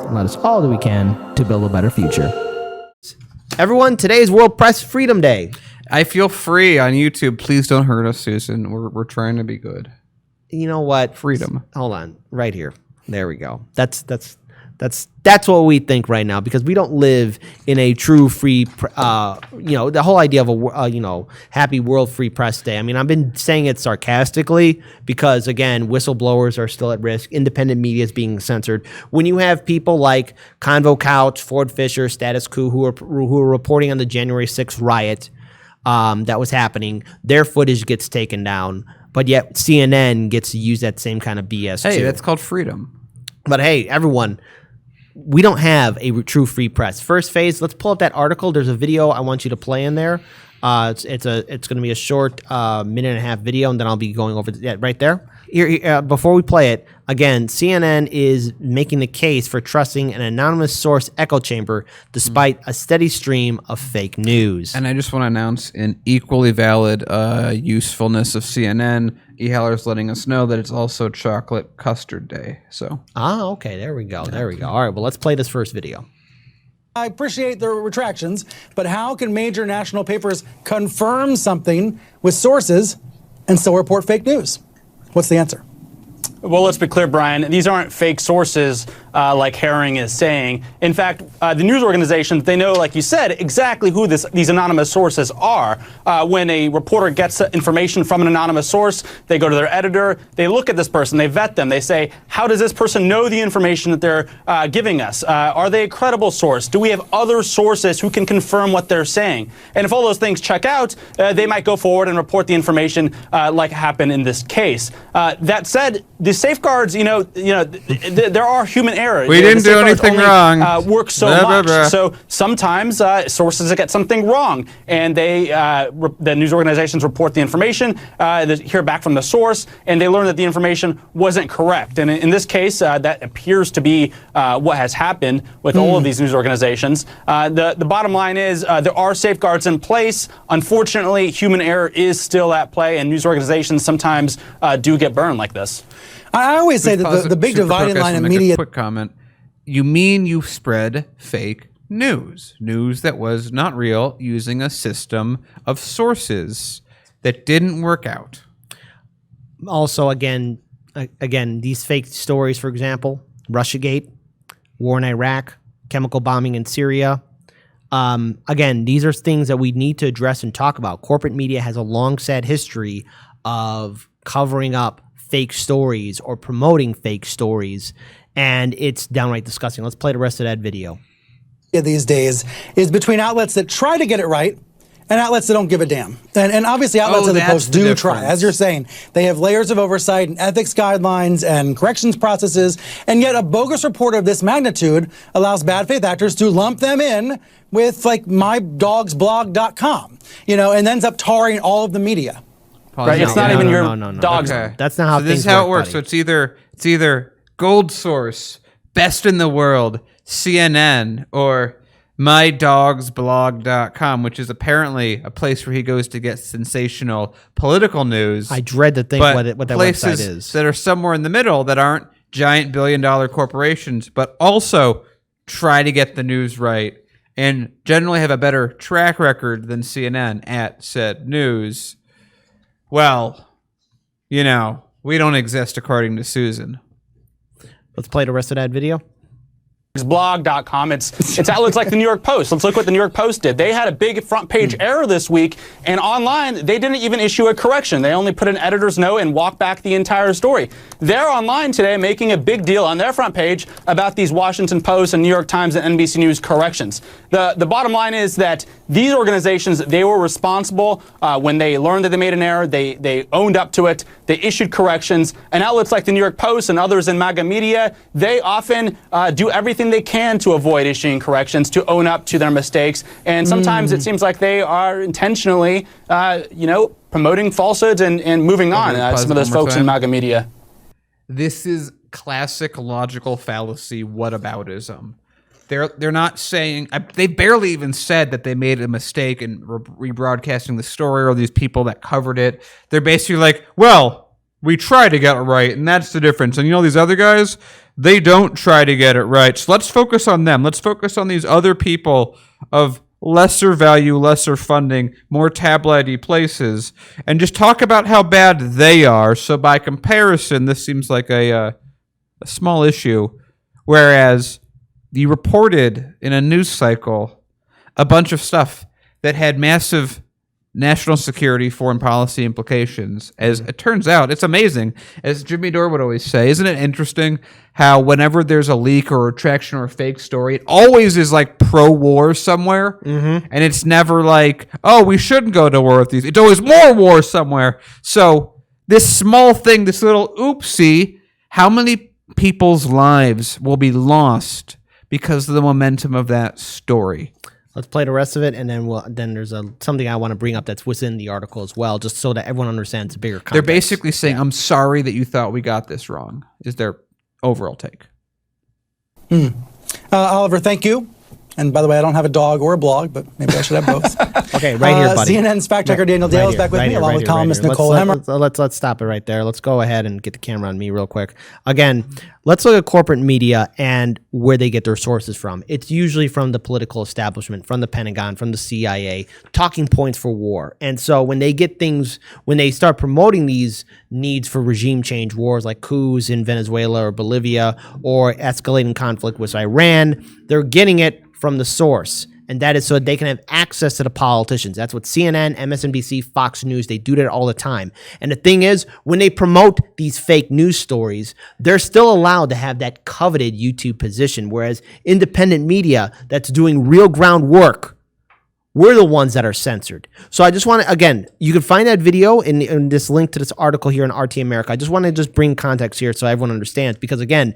and let us all do we can to build a better future. Everyone, today is World Press Freedom Day. I feel free on YouTube. Please don't hurt us, Susan. We're trying to be good. You know what? Freedom. Hold on, right here. There we go. That's what we think right now, because we don't live in a true free. The whole idea of a happy World Free Press Day. I mean, I've been saying it sarcastically because, again, whistleblowers are still at risk. Independent media is being censored. When you have people like Convo Couch, Ford Fisher, Status Quo, who are reporting on the January 6th riot that was happening, their footage gets taken down, but yet CNN gets to use that same kind of BS too. Hey, that's called freedom. But hey, everyone, we don't have a true free press. First phase, let's pull up that article. There's a video I want you to play in there. It's going to be a short minute and a half video, and then I'll be going over that right there. Here, before we play it, again, CNN is making the case for trusting an anonymous source echo chamber despite a steady stream of fake news. And I just want to announce an equally valid usefulness of CNN. eHeller's letting us know that it's also Chocolate Custard Day. So. Okay. There we go. There we go. All right. Well, let's play this first video. I appreciate the retractions, but how can major national papers confirm something with sources and still report fake news? What's the answer? Well, let's be clear, Brian. These aren't fake sources like Herring is saying. In fact, the news organizations, they know, like you said, exactly who these anonymous sources are. When a reporter gets information from an anonymous source, they go to their editor, they look at this person, they vet them, they say, how does this person know the information that they're giving us? Are they a credible source? Do we have other sources who can confirm what they're saying? And if all those things check out, they might go forward and report the information like happened in this case. That said, the safeguards, there are human errors. We didn't do anything wrong. Work so much. So sometimes sources get something wrong, and the news organizations report the information, they hear back from the source, and they learn that the information wasn't correct. And in this case, that appears to be what has happened with all of these news organizations. The bottom line is there are safeguards in place. Unfortunately, human error is still at play, and news organizations sometimes do get burned like this. I always say that the big dividing line in media. Quick comment. You mean you spread fake news that was not real, using a system of sources that didn't work out. Also, again, these fake stories, for example, Russiagate, war in Iraq, chemical bombing in Syria. Again, these are things that we need to address and talk about. Corporate media has a long, sad history of covering up fake stories or promoting fake stories, and it's downright disgusting. Let's play the rest of that video. These days is between outlets that try to get it right and outlets that don't give a damn. And obviously outlets of the Post do try. As you're saying, they have layers of oversight and ethics guidelines and corrections processes, and yet a bogus report of this magnitude allows bad faith actors to lump them in with like mydogsblog.com, and ends up tarring all of the media. Right, it's not even your dog's. Okay. That's not how this things is how work, it works. buddy. So it's either Gold Source, Best in the World, CNN, or mydogsblog.com, which is apparently a place where he goes to get sensational political news. I dread to think what that website is. That are somewhere in the middle that aren't giant billion-dollar corporations, but also try to get the news right and generally have a better track record than CNN at said news. Well, we don't exist according to Susan. Let's play the rest of that video. Blog.com. It's outlets like the New York Post. Let's look what the New York Post did. They had a big front page error this week, and online they didn't even issue a correction. They only put an editor's note and walked back the entire story. They're online today making a big deal on their front page about these Washington Post and New York Times and NBC News corrections. The bottom line is that these organizations, they were responsible when they learned that they made an error. They owned up to it. They issued corrections. And outlets like the New York Post and others in MAGA media, they often do everything they can to avoid issuing corrections, to own up to their mistakes. And sometimes it seems like they are intentionally, promoting falsehoods and moving on. Some of those folks in MAGA media. This is classic logical fallacy whataboutism. They're not saying, they barely even said that they made a mistake in rebroadcasting the story or these people that covered it. They're basically like, well, we try to get it right, and that's the difference. And these other guys, they don't try to get it right. So let's focus on them. Let's focus on these other people of lesser value, lesser funding, more tabloidy places, and just talk about how bad they are. So by comparison, this seems like a small issue, whereas you reported in a news cycle a bunch of stuff that had massive national security, foreign policy implications. As it turns out, it's amazing. As Jimmy Dore would always say, isn't it interesting how whenever there's a leak or a retraction or a fake story, it always is like pro-war somewhere, and it's never like, oh, we shouldn't go to war with these. It's always more war somewhere. So this small thing, this little oopsie, how many people's lives will be lost because of the momentum of that story? Let's play the rest of it, and then there's something I want to bring up that's within the article as well, just so that everyone understands the bigger context. They're basically saying, I'm sorry that you thought we got this wrong, is their overall take. Oliver, thank you. And by the way, I don't have a dog or a blog, but maybe I should have both. Okay, right here, buddy. CNN's fact checker Daniel Dale is back with me, along with columnist Nicole Hemmer. Let's stop it right there. Let's go ahead and get the camera on me real quick. Again, let's look at corporate media and where they get their sources from. It's usually from the political establishment, from the Pentagon, from the CIA, talking points for war. And so when they get things, when they start promoting these needs for regime change wars like coups in Venezuela or Bolivia or escalating conflict with Iran, they're getting it from the source, and that is so that they can have access to the politicians. That's what CNN, MSNBC, Fox News, they do that all the time. And the thing is, when they promote these fake news stories, they're still allowed to have that coveted YouTube position, whereas independent media that's doing real ground work, we're the ones that are censored. So I just want to, again, you can find that video in this link to this article here in RT America. I just want to just bring context here so everyone understands, because again,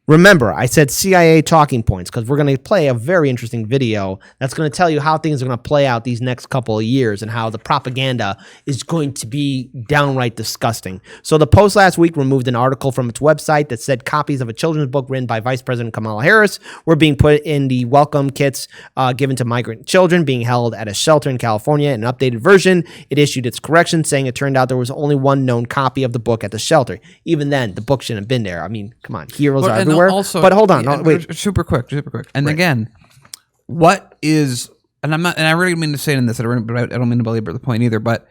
remember, I said CIA talking points because we're going to play a very interesting video that's going to tell you how things are going to play out these next couple of years and how the propaganda is going to be downright disgusting. So the Post last week removed an article from its website that said copies of a children's book written by Vice President Kamala Harris were being put in the welcome kits given to migrant children being held at a shelter in California. In an updated version, it issued its correction, saying it turned out there was only one known copy of the book at the shelter. Even then, the book shouldn't have been there. I mean, come on, heroes are everywhere. Also, but hold on, wait. Super quick. And again, what is, and I really mean to say it in this, I don't mean to belabor the point either, but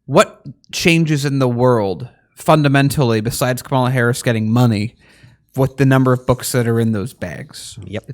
what changes in the world fundamentally besides Kamala Harris getting money with the number of books that are in those bags? Yep.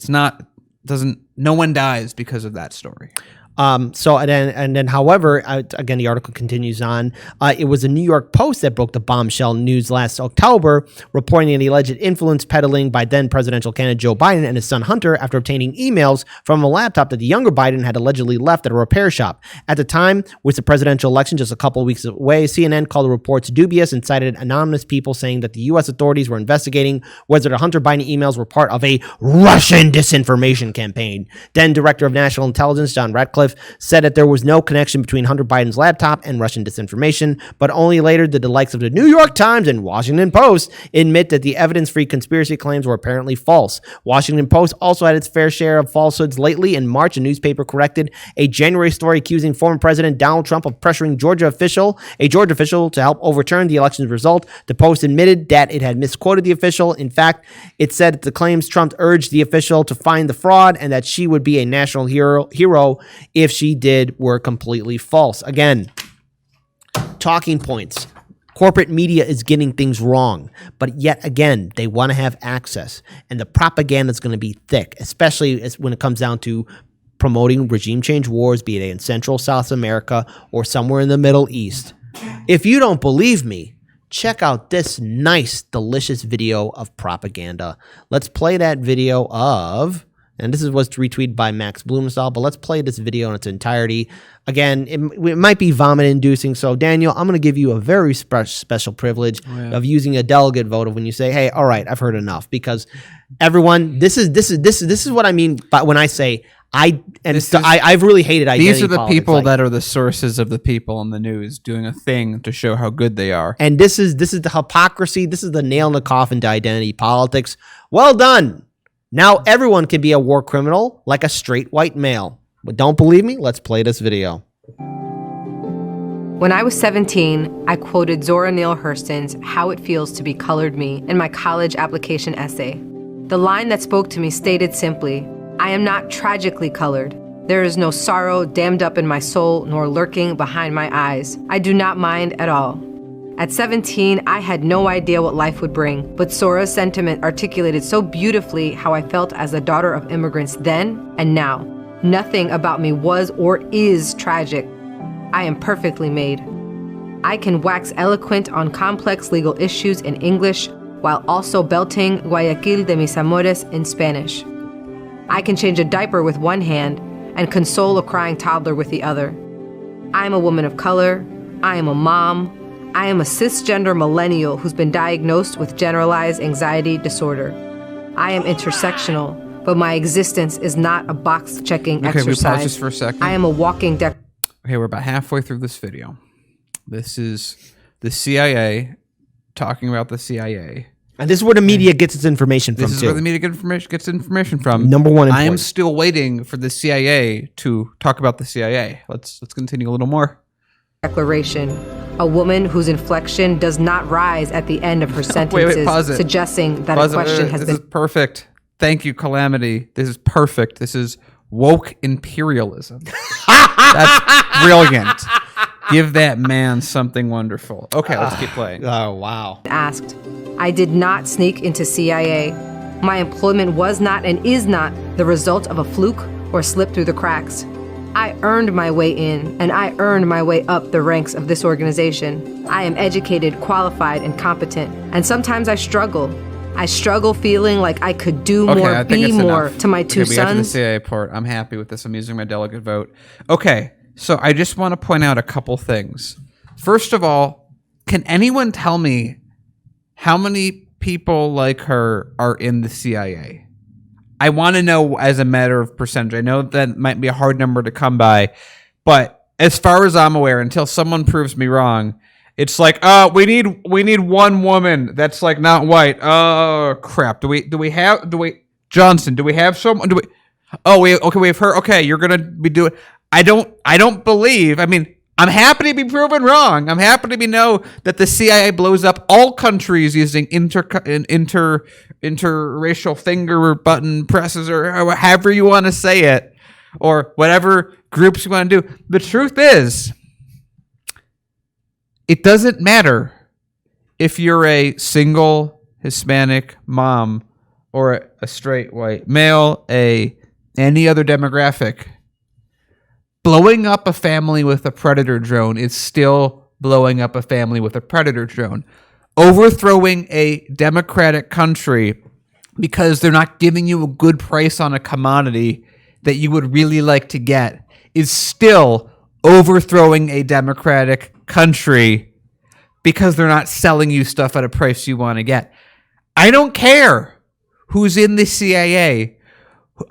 No one dies because of that story. However, again, the article continues on. It was the New York Post that broke the bombshell news last October, reporting the alleged influence peddling by then presidential candidate Joe Biden and his son Hunter after obtaining emails from a laptop that the younger Biden had allegedly left at a repair shop. At the time, with the presidential election just a couple of weeks away, CNN called the reports dubious and cited anonymous people saying that the U.S. authorities were investigating whether the Hunter Biden emails were part of a Russian disinformation campaign. Then Director of National Intelligence John Ratcliffe said that there was no connection between Hunter Biden's laptop and Russian disinformation, but only later did the likes of the New York Times and Washington Post admit that the evidence-free conspiracy claims were apparently false. Washington Post also had its fair share of falsehoods lately. In March, a newspaper corrected a January story accusing former President Donald Trump of pressuring a Georgia official to help overturn the election's result. The Post admitted that it had misquoted the official. In fact, it said that the claims Trump urged the official to find the fraud and that she would be a national hero if she did were completely false. Again, talking points. Corporate media is getting things wrong, but yet again, they want to have access, and the propaganda is going to be thick, especially when it comes down to promoting regime change wars, be it in Central South America or somewhere in the Middle East. If you don't believe me, check out this nice, delicious video of propaganda. Let's play that video of... And this was retweeted by Max Blumenthal, but let's play this video in its entirety. Again, it might be vomit-inducing, so Daniel, I'm going to give you a very special privilege of using a delegate vote of when you say, "Hey, all right, I've heard enough." Because everyone, this is what I mean by when I say I've really hated identity These are the politics. people that are the sources of the people in the news doing a thing to show how good they are. And this is the hypocrisy. This is the nail in the coffin to identity politics. Well done. Now everyone can be a war criminal like a straight white male. But don't believe me? Let's play this video. When I was 17, I quoted Zora Neale Hurston's How It Feels to Be Colored Me in my college application essay. The line that spoke to me stated simply, I am not tragically colored. There is no sorrow dammed up in my soul nor lurking behind my eyes. I do not mind at all. At 17, I had no idea what life would bring, but Zora's sentiment articulated so beautifully how I felt as a daughter of immigrants then and now. Nothing about me was or is tragic. I am perfectly made. I can wax eloquent on complex legal issues in English while also belting Guayaquil de mis amores in Spanish. I can change a diaper with one hand and console a crying toddler with the other. I am a woman of color. I am a mom. I am a cisgender millennial who's been diagnosed with generalized anxiety disorder. I am intersectional, but my existence is not a box-checking exercise. Okay, we pause just for a second. I am a walking Okay, we're about halfway through this video. This is the CIA talking about the CIA. And this is where the media gets its information from, This is too. where the media gets information from. Number one I am important. still waiting for the CIA to talk about the CIA. Let's continue a little more. declaration. A woman whose inflection does not rise at the end of her sentences, pause it. suggesting that Pause a it. question has This been is perfect. Thank you, Calamity. This is perfect. This is woke imperialism. That's brilliant. Give that man something wonderful. Okay, let's keep playing. Oh, wow. asked. I did not sneak into CIA. My employment was not and is not the result of a fluke or slip through the cracks. I earned my way in, and I earned my way up the ranks of this organization. I am educated, qualified, and competent, and sometimes I struggle. I struggle feeling like I could do more, I think be it's more enough. to my two We got to the sons. CIA part. I'm happy with this. I'm using my delegate vote. Okay, so I just want to point out a couple things. First of all, can anyone tell me how many people like her are in the CIA? I want to know as a matter of percentage. I know that might be a hard number to come by, but as far as I'm aware, until someone proves me wrong, it's like, we need one woman that's like not white. Oh crap. Johnson, do we have someone? We have her. Okay, you're gonna be doing. I don't believe. I mean, I'm happy to be proven wrong. I'm happy to know that the CIA blows up all countries using interracial finger button presses or however you want to say it, or whatever groups you want to do. The truth is, it doesn't matter if you're a single Hispanic mom or a straight white male, any other demographic. Blowing up a family with a Predator drone is still blowing up a family with a Predator drone. Overthrowing a democratic country because they're not giving you a good price on a commodity that you would really like to get is still overthrowing a democratic country because they're not selling you stuff at a price you want to get. I don't care who's in the CIA,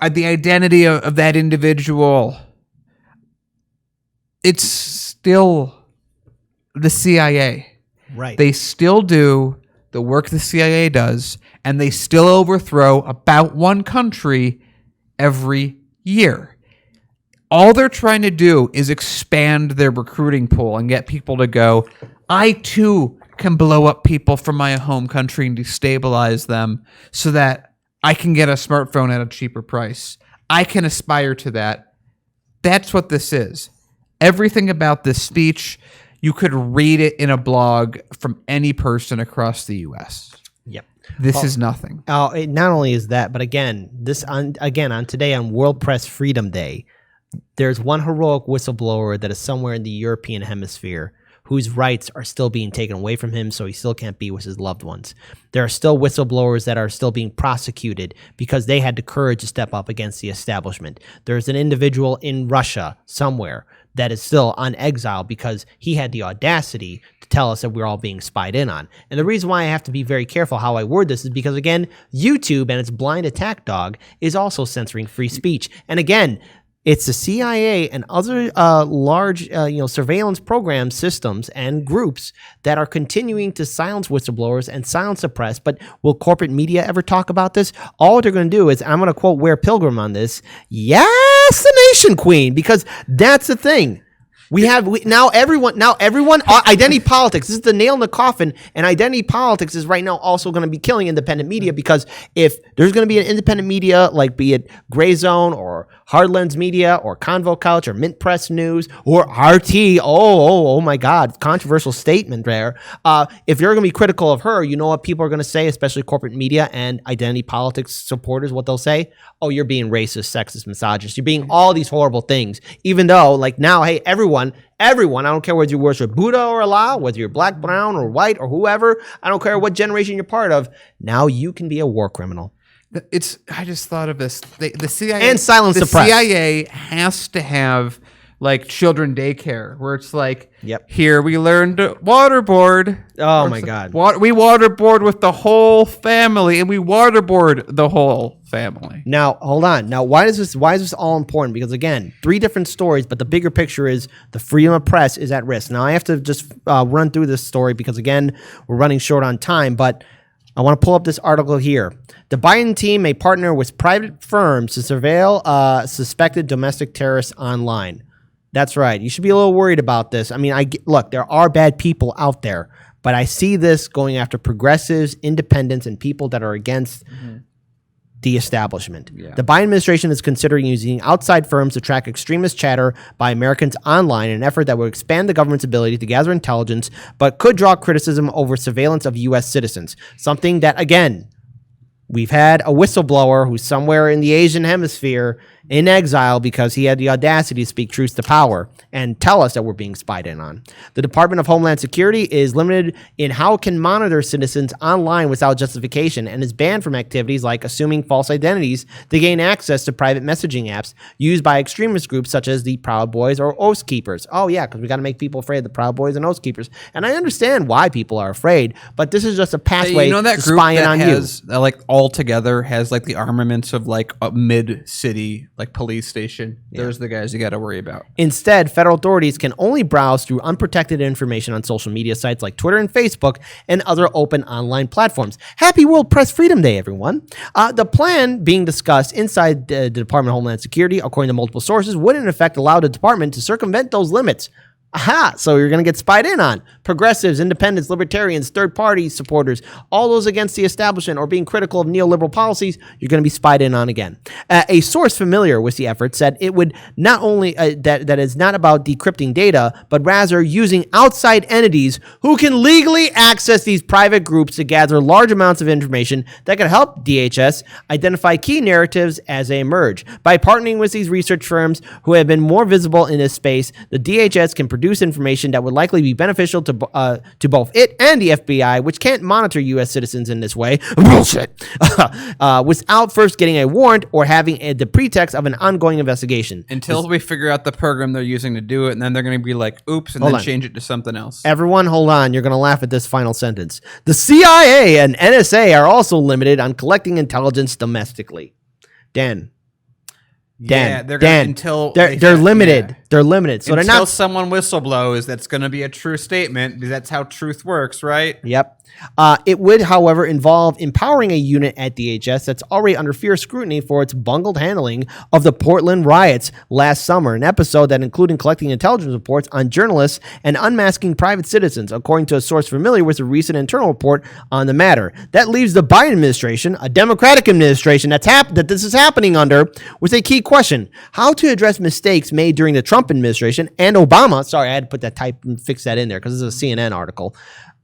the identity of that individual. It's still the CIA. Right. They still do the work the CIA does, and they still overthrow about one country every year. All they're trying to do is expand their recruiting pool and get people to go, I too can blow up people from my home country and destabilize them so that I can get a smartphone at a cheaper price. I can aspire to that. That's what this is. Everything about this speech, you could read it in a blog from any person across the U.S. Yep. This is nothing. It not only is that, but again, on today on World Press Freedom Day, there's one heroic whistleblower that is somewhere in the European hemisphere whose rights are still being taken away from him, so he still can't be with his loved ones. There are still whistleblowers that are still being prosecuted because they had the courage to step up against the establishment. There's an individual in Russia somewhere that is still on exile because he had the audacity to tell us that we're all being spied in on. And the reason why I have to be very careful how I word this is because, again, YouTube and its blind attack dog is also censoring free speech. And again, it's the CIA and other large surveillance program systems and groups that are continuing to silence whistleblowers and silence the press. But will corporate media ever talk about this? All they're going to do is, I'm going to quote Ware Pilgrim on this, yes, the nation queen, because that's the thing. Now everyone identity politics. This is the nail in the coffin, and identity politics is right now also going to be killing independent media, because if there's going to be an independent media, like be it Gray Zone or Hard Lens Media or Convo Couch or Mint Press News or RT, oh my God, controversial statement there. If you're going to be critical of her, you know what people are going to say, especially corporate media and identity politics supporters, what they'll say? Oh, you're being racist, sexist, misogynist. You're being all these horrible things, even though like now, hey, everyone, I don't care whether you worship Buddha or Allah, whether you're black, brown, or white, or whoever. I don't care what generation you're part of. Now you can be a war criminal. I just thought of this. The CIA And silence the press. CIA has to have like children daycare where it's like, Yep. Here we learned to waterboard. Oh my God. We waterboard with the whole family, and we waterboard the whole family. Now, hold on. Now, why is this all important? Because again, 3 different stories, but the bigger picture is the freedom of press is at risk. Now, I have to just run through this story because again, we're running short on time, but I want to pull up this article here. The Biden team may partner with private firms to surveil suspected domestic terrorists online. That's right. You should be a little worried about this. I mean, look, there are bad people out there, but I see this going after progressives, independents, and people that are against the establishment. Yeah. The Biden administration is considering using outside firms to track extremist chatter by Americans online in an effort that would expand the government's ability to gather intelligence, but could draw criticism over surveillance of U.S. citizens. Something that, again, we've had a whistleblower who's somewhere in the Asian hemisphere in exile because he had the audacity to speak truth to power and tell us that we're being spied in on. The Department of Homeland Security is limited in how it can monitor citizens online without justification and is banned from activities like assuming false identities to gain access to private messaging apps used by extremist groups such as the Proud Boys or Oath Keepers. Oh yeah, because we got to make people afraid of the Proud Boys and Oath Keepers. And I understand why people are afraid, but this is just a pathway that to group spying that on has, like all together has like the armaments of like a mid-city like police station. Those are the guys you got to worry about. Instead, federal authorities can only browse through unprotected information on social media sites like Twitter and Facebook and other open online platforms. Happy World Press Freedom Day, everyone. The plan being discussed inside the Department of Homeland Security, according to multiple sources, would in effect allow the department to circumvent those limits. Aha, so you're going to get spied in on. Progressives, independents, libertarians, third-party supporters, all those against the establishment or being critical of neoliberal policies, you're going to be spied in on again. A source familiar with the effort said it would not only, that it's not about decrypting data, but rather using outside entities who can legally access these private groups to gather large amounts of information that can help DHS identify key narratives as they emerge. By partnering with these research firms who have been more visible in this space, the DHS can produce information that would likely be beneficial to both it and the FBI, which can't monitor U.S. citizens in this way, bullshit, without first getting a warrant or having the pretext of an ongoing investigation. Until we figure out the program they're using to do it, and then they're going to be like, oops, and then change it to something else. Everyone, hold on. You're going to laugh at this final sentence. The CIA and NSA are also limited on collecting intelligence domestically. Dan, they're limited. Yeah. They're limited. So until they're not. Someone whistleblows, that's going to be a true statement because that's how truth works, right? Yep. It would, however, involve empowering a unit at DHS that's already under fierce scrutiny for its bungled handling of the Portland riots last summer, an episode that included collecting intelligence reports on journalists and unmasking private citizens, according to a source familiar with a recent internal report on the matter. That leaves the Biden administration, a Democratic administration that this is happening under, with a key question: how to address mistakes made during the Trump administration and Obama. Sorry, I had to put that type and fix that in there because this is a CNN article.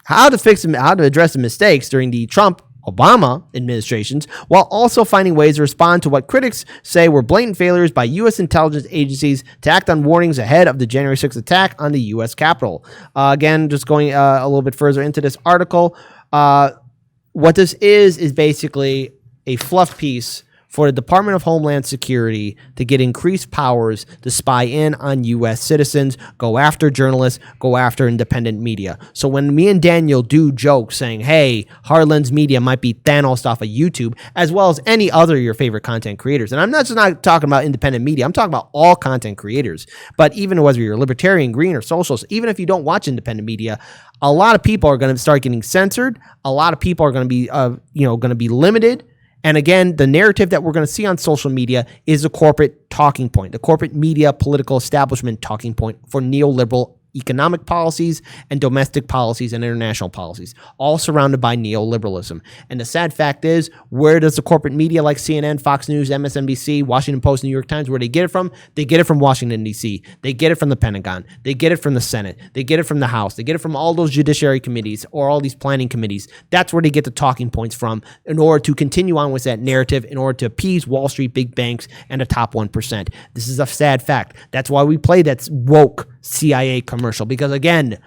How to address the mistakes during the Trump-Obama administrations, while also finding ways to respond to what critics say were blatant failures by U.S. intelligence agencies to act on warnings ahead of the January 6th attack on the U.S. Capitol. Again, just going a little bit further into this article, what this is basically a fluff piece for the Department of Homeland Security to get increased powers to spy in on U.S. citizens, go after journalists, go after independent media. So when me and Daniel do jokes saying, hey, Hard Lens Media might be Thanos off of YouTube, as well as any other of your favorite content creators. And I'm not just not talking about independent media. I'm talking about all content creators. But even whether you're libertarian, green, or socialist, even if you don't watch independent media, a lot of people are going to start getting censored. A lot of people are going to be, going to be limited. And again, the narrative that we're going to see on social media is a corporate talking point, the corporate media political establishment talking point for neoliberal economic policies and domestic policies and international policies, all surrounded by neoliberalism. And the sad fact is, where does the corporate media like CNN, Fox News, MSNBC, Washington Post, New York Times, where they get it from? They get it from Washington, D.C. They get it from the Pentagon. They get it from the Senate. They get it from the House. They get it from all those judiciary committees or all these planning committees. That's where they get the talking points from in order to continue on with that narrative, in order to appease Wall Street, big banks, and the top 1%. This is a sad fact. That's why we play that woke CIA commercial, because again,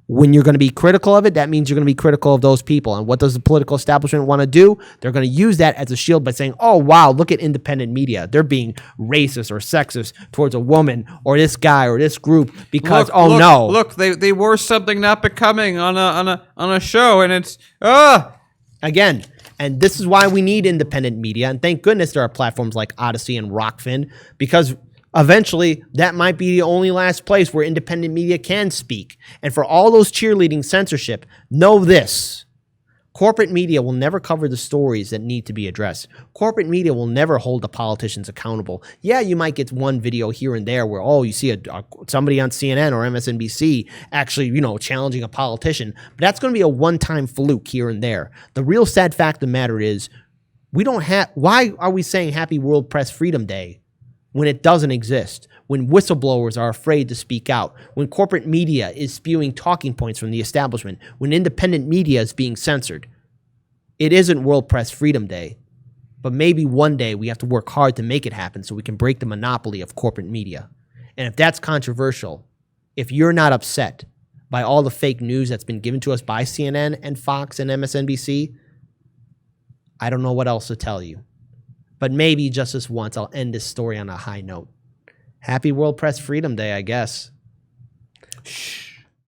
when you're going to be critical of it, that means you're going to be critical of those people. And what does the political establishment want to do? They're going to use that as a shield by saying, oh, wow, look at independent media. They're being racist or sexist towards a woman or this guy or this group because, Look, they wore something not becoming on a show, and it's, Again, and this is why we need independent media. And thank goodness there are platforms like Odyssey and Rockfin, because eventually, that might be the only last place where independent media can speak. And for all those cheerleading censorship, know this. Corporate media will never cover the stories that need to be addressed. Corporate media will never hold the politicians accountable. Yeah, you might get one video here and there where, you see somebody on CNN or MSNBC actually, challenging a politician. But that's going to be a one-time fluke here and there. The real sad fact of the matter is, why are we saying Happy World Press Freedom Day when it doesn't exist, when whistleblowers are afraid to speak out, when corporate media is spewing talking points from the establishment, when independent media is being censored? It isn't World Press Freedom Day, but maybe one day we have to work hard to make it happen so we can break the monopoly of corporate media. And if that's controversial, if you're not upset by all the fake news that's been given to us by CNN and Fox and MSNBC, I don't know what else to tell you. But maybe just this once, I'll end this story on a high note. Happy World Press Freedom Day, I guess. Shh.